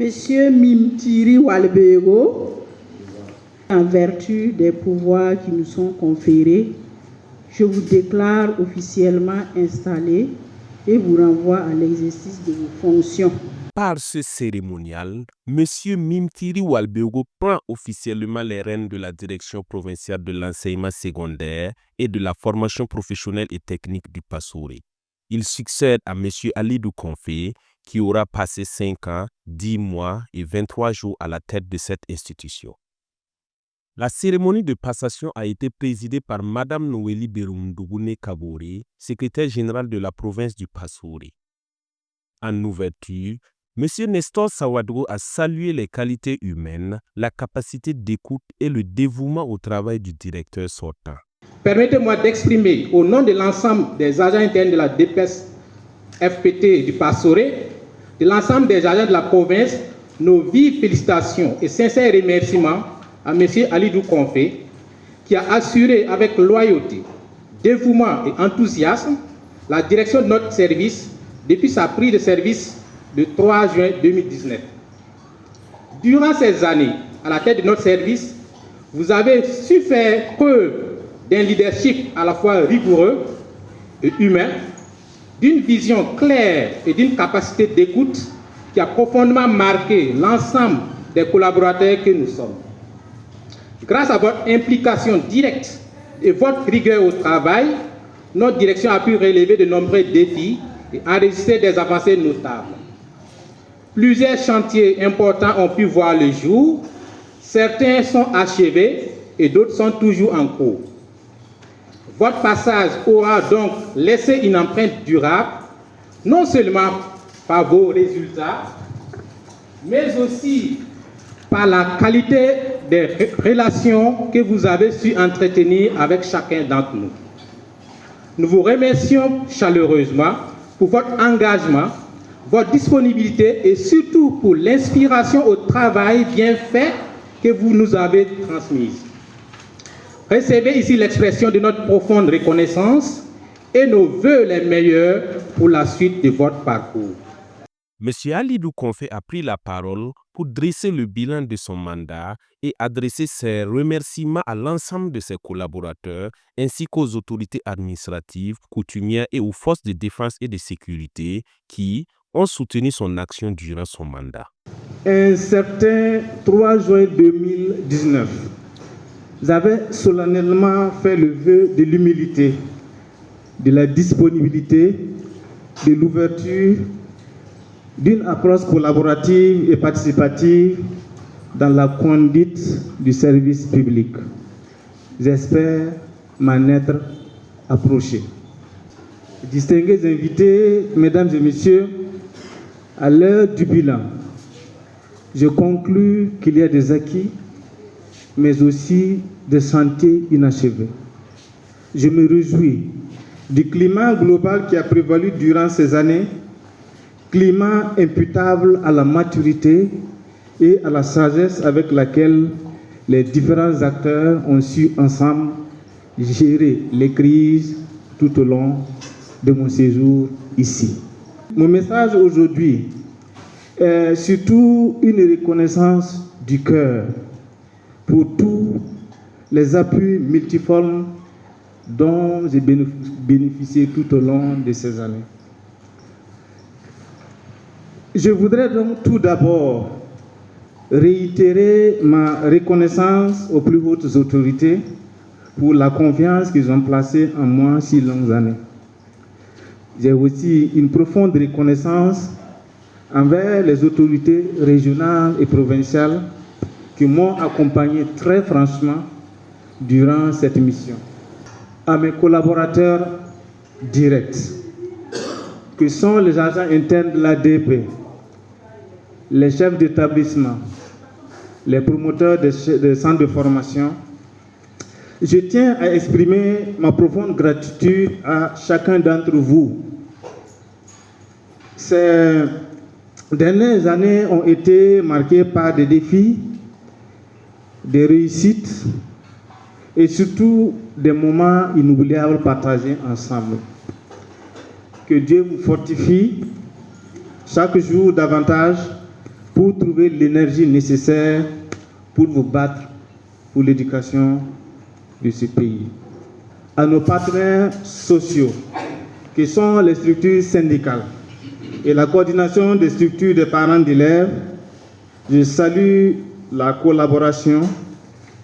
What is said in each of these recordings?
Monsieur Mimtiri Walbego, en vertu des pouvoirs qui nous sont conférés, je vous déclare officiellement installé et vous renvoie à l'exercice de vos fonctions. Par ce cérémonial, M. Mimtiri Walbego prend officiellement les rênes de la direction provinciale de l'enseignement secondaire et de la formation professionnelle et technique du Passouri. Il succède à M. Alidou Konfé, qui aura passé 5 ans, 10 mois et 23 jours à la tête de cette institution. La cérémonie de passation a été présidée par Mme Noélie Berundougoune Kabore, secrétaire générale de la province du Passouri. En ouverture, M. Nestor Sawadou a salué les qualités humaines, la capacité d'écoute et le dévouement au travail du directeur sortant. Permettez-moi d'exprimer au nom de l'ensemble des agents internes de la DPS FPT du Passouri, de l'ensemble des agents de la province, nos vives félicitations et sincères remerciements à M. Alidou Konfé, qui a assuré avec loyauté, dévouement et enthousiasme la direction de notre service depuis sa prise de service le 3 juin 2019. Durant ces années, à la tête de notre service, vous avez su faire preuve d'un leadership à la fois rigoureux et humain, d'une vision claire et d'une capacité d'écoute qui a profondément marqué l'ensemble des collaborateurs que nous sommes. Grâce à votre implication directe et votre rigueur au travail, notre direction a pu relever de nombreux défis et enregistrer des avancées notables. Plusieurs chantiers importants ont pu voir le jour, certains sont achevés et d'autres sont toujours en cours. Votre passage aura donc laissé une empreinte durable, non seulement par vos résultats, mais aussi par la qualité des relations que vous avez su entretenir avec chacun d'entre nous. Nous vous remercions chaleureusement pour votre engagement, votre disponibilité et surtout pour l'inspiration au travail bien fait que vous nous avez transmise. Recevez ici l'expression de notre profonde reconnaissance et nos vœux les meilleurs pour la suite de votre parcours. M. Alidou Konfé a pris la parole pour dresser le bilan de son mandat et adresser ses remerciements à l'ensemble de ses collaborateurs ainsi qu'aux autorités administratives, coutumières et aux forces de défense et de sécurité qui ont soutenu son action durant son mandat. Un certain 3 juin 2019, vous avez solennellement fait le vœu de l'humilité, de la disponibilité, de l'ouverture, d'une approche collaborative et participative dans la conduite du service public. J'espère m'en être approché. Distingués invités, mesdames et messieurs, à l'heure du bilan, je conclus qu'il y a des acquis, mais aussi des chantiers inachevés. Je me réjouis du climat global qui a prévalu durant ces années, climat imputable à la maturité et à la sagesse avec laquelle les différents acteurs ont su ensemble gérer les crises tout au long de mon séjour ici. Mon message aujourd'hui est surtout une reconnaissance du cœur pour tous les appuis multiformes dont j'ai bénéficié tout au long de ces années. Je voudrais donc tout d'abord réitérer ma reconnaissance aux plus hautes autorités pour la confiance qu'ils ont placée en moi si longues années. J'ai aussi une profonde reconnaissance envers les autorités régionales et provinciales qui m'ont accompagné très franchement durant cette mission. À mes collaborateurs directs, que sont les agents internes de l'ADP, les chefs d'établissement, les promoteurs des centres de formation, je tiens à exprimer ma profonde gratitude à chacun d'entre vous. Ces dernières années ont été marquées par des défis, des réussites et surtout des moments inoubliables partagés ensemble. Que Dieu vous fortifie chaque jour davantage pour trouver l'énergie nécessaire pour vous battre pour l'éducation de ce pays. À nos partenaires sociaux, qui sont les structures syndicales et la coordination des structures des parents d'élèves, je salue la collaboration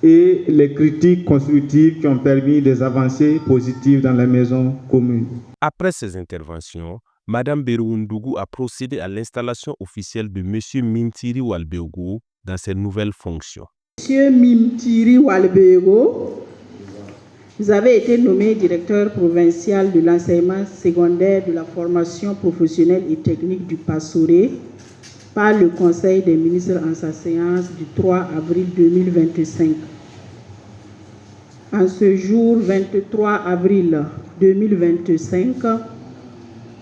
et les critiques constructives qui ont permis des avancées positives dans la maison commune. Après ces interventions, Mme Beroundougou a procédé à l'installation officielle de M. Mimtiri Walbeogo dans ses nouvelles fonctions. Monsieur Mimtiri Walbeogo, vous avez été nommé directeur provincial de l'enseignement secondaire, de la formation professionnelle et technique du Passoré par le Conseil des ministres en sa séance du 3 avril 2025. En ce jour 23 avril 2025,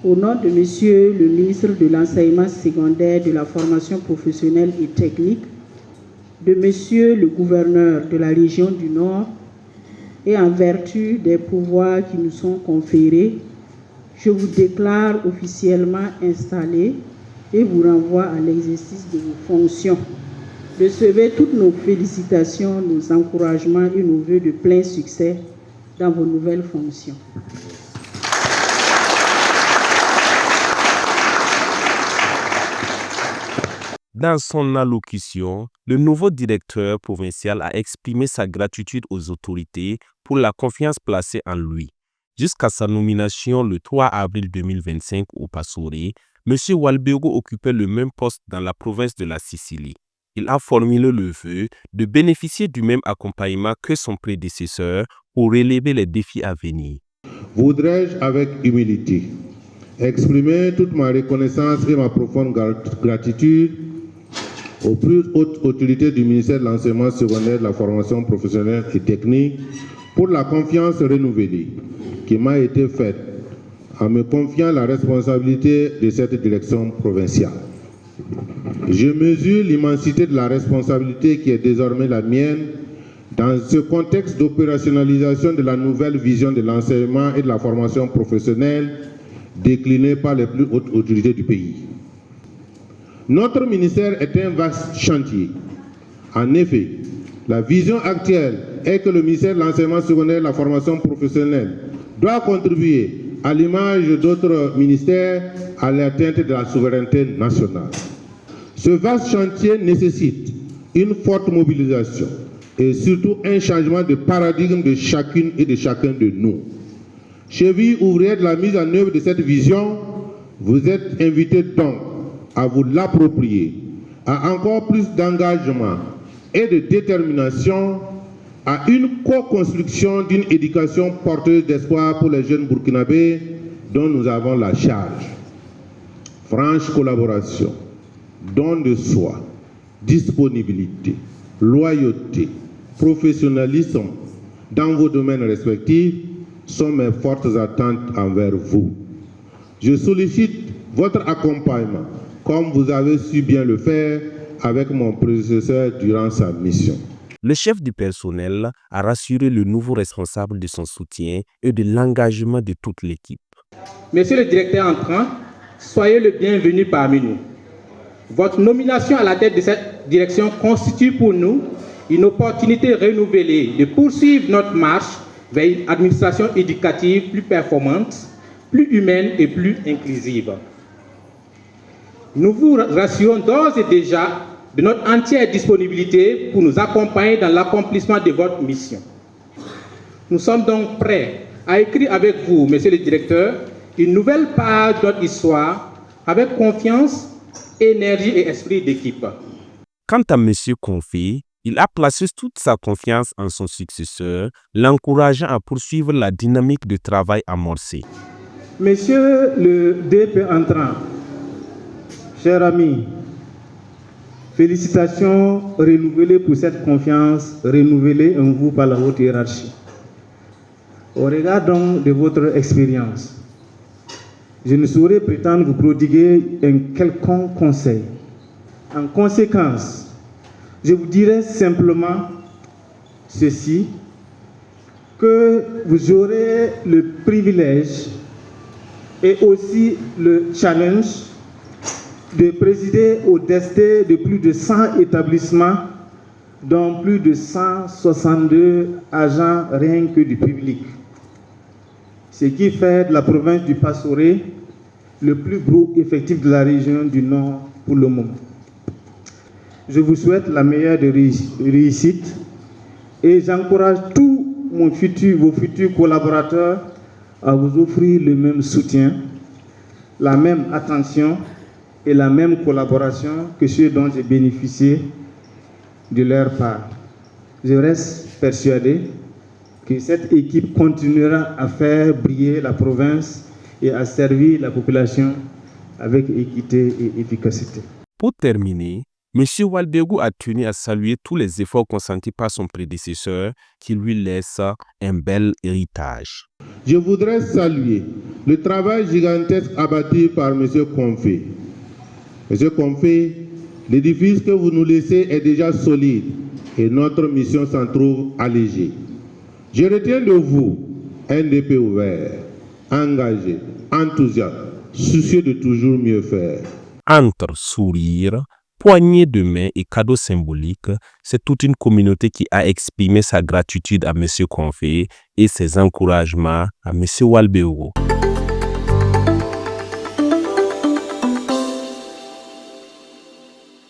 au nom de Monsieur le ministre de l'enseignement secondaire, de la formation professionnelle et technique, de Monsieur le gouverneur de la région du Nord, et en vertu des pouvoirs qui nous sont conférés, je vous déclare officiellement installé et vous renvoie à l'exercice de vos fonctions. Recevez toutes nos félicitations, nos encouragements et nos vœux de plein succès dans vos nouvelles fonctions. Dans son allocution, le nouveau directeur provincial a exprimé sa gratitude aux autorités pour la confiance placée en lui. Jusqu'à sa nomination le 3 avril 2025 au Passoré, M. Walbeogo occupait le même poste dans la province de la Sicile. Il a formulé le vœu de bénéficier du même accompagnement que son prédécesseur pour relever les défis à venir. Voudrais-je avec humilité exprimer toute ma reconnaissance et ma profonde gratitude aux plus hautes autorités du ministère de l'enseignement secondaire, de la formation professionnelle et technique pour la confiance renouvelée qui m'a été faite en me confiant la responsabilité de cette direction provinciale. Je mesure l'immensité de la responsabilité qui est désormais la mienne dans ce contexte d'opérationnalisation de la nouvelle vision de l'enseignement et de la formation professionnelle déclinée par les plus hautes autorités du pays. Notre ministère est un vaste chantier. En effet, la vision actuelle est que le ministère de l'enseignement secondaire et de la formation professionnelle doit contribuer, à l'image d'autres ministères, à l'atteinte de la souveraineté nationale. Ce vaste chantier nécessite une forte mobilisation et surtout un changement de paradigme de chacune et de chacun de nous. Cheville ouvrière de la mise en œuvre de cette vision, vous êtes invités donc à vous l'approprier, à encore plus d'engagement et de détermination, à une co-construction d'une éducation porteuse d'espoir pour les jeunes burkinabés dont nous avons la charge. Franche collaboration, don de soi, disponibilité, loyauté, professionnalisme dans vos domaines respectifs sont mes fortes attentes envers vous. Je sollicite votre accompagnement comme vous avez su bien le faire avec mon prédécesseur durant sa mission. Le chef du personnel a rassuré le nouveau responsable de son soutien et de l'engagement de toute l'équipe. Monsieur le directeur entrant, soyez le bienvenu parmi nous. Votre nomination à la tête de cette direction constitue pour nous une opportunité renouvelée de poursuivre notre marche vers une administration éducative plus performante, plus humaine et plus inclusive. Nous vous rassurons d'ores et déjà de notre entière disponibilité pour nous accompagner dans l'accomplissement de votre mission. Nous sommes donc prêts à écrire avec vous, monsieur le directeur, une nouvelle page de notre histoire avec confiance, énergie et esprit d'équipe. Quant à M. Confé, il a placé toute sa confiance en son successeur, l'encourageant à poursuivre la dynamique de travail amorcée. Monsieur le DP entrant, cher ami, félicitations renouvelées pour cette confiance renouvelée en vous par la haute hiérarchie. Au regard donc de votre expérience, je ne saurais prétendre vous prodiguer un quelconque conseil. En conséquence, je vous dirai simplement ceci, que vous aurez le privilège et aussi le challenge de présider au destin de plus de 100 établissements, dont plus de 162 agents rien que du public. Ce qui fait de la province du Passoré le plus gros effectif de la région du Nord pour le moment. Je vous souhaite la meilleure des réussites et j'encourage tous vos futurs collaborateurs à vous offrir le même soutien, la même attention et la même collaboration que ceux dont j'ai bénéficié de leur part. Je reste persuadé que cette équipe continuera à faire briller la province et à servir la population avec équité et efficacité. Pour terminer, M. Oualbégou a tenu à saluer tous les efforts consentis par son prédécesseur qui lui laisse un bel héritage. Je voudrais saluer le travail gigantesque abattu par M. Confé. M. Confé, l'édifice que vous nous laissez est déjà solide et notre mission s'en trouve allégée. Je retiens de vous un DP ouvert, engagé, enthousiaste, soucieux de toujours mieux faire. Entre sourires, poignées de main et cadeaux symboliques, c'est toute une communauté qui a exprimé sa gratitude à M. Confé et ses encouragements à M. Oualbégou.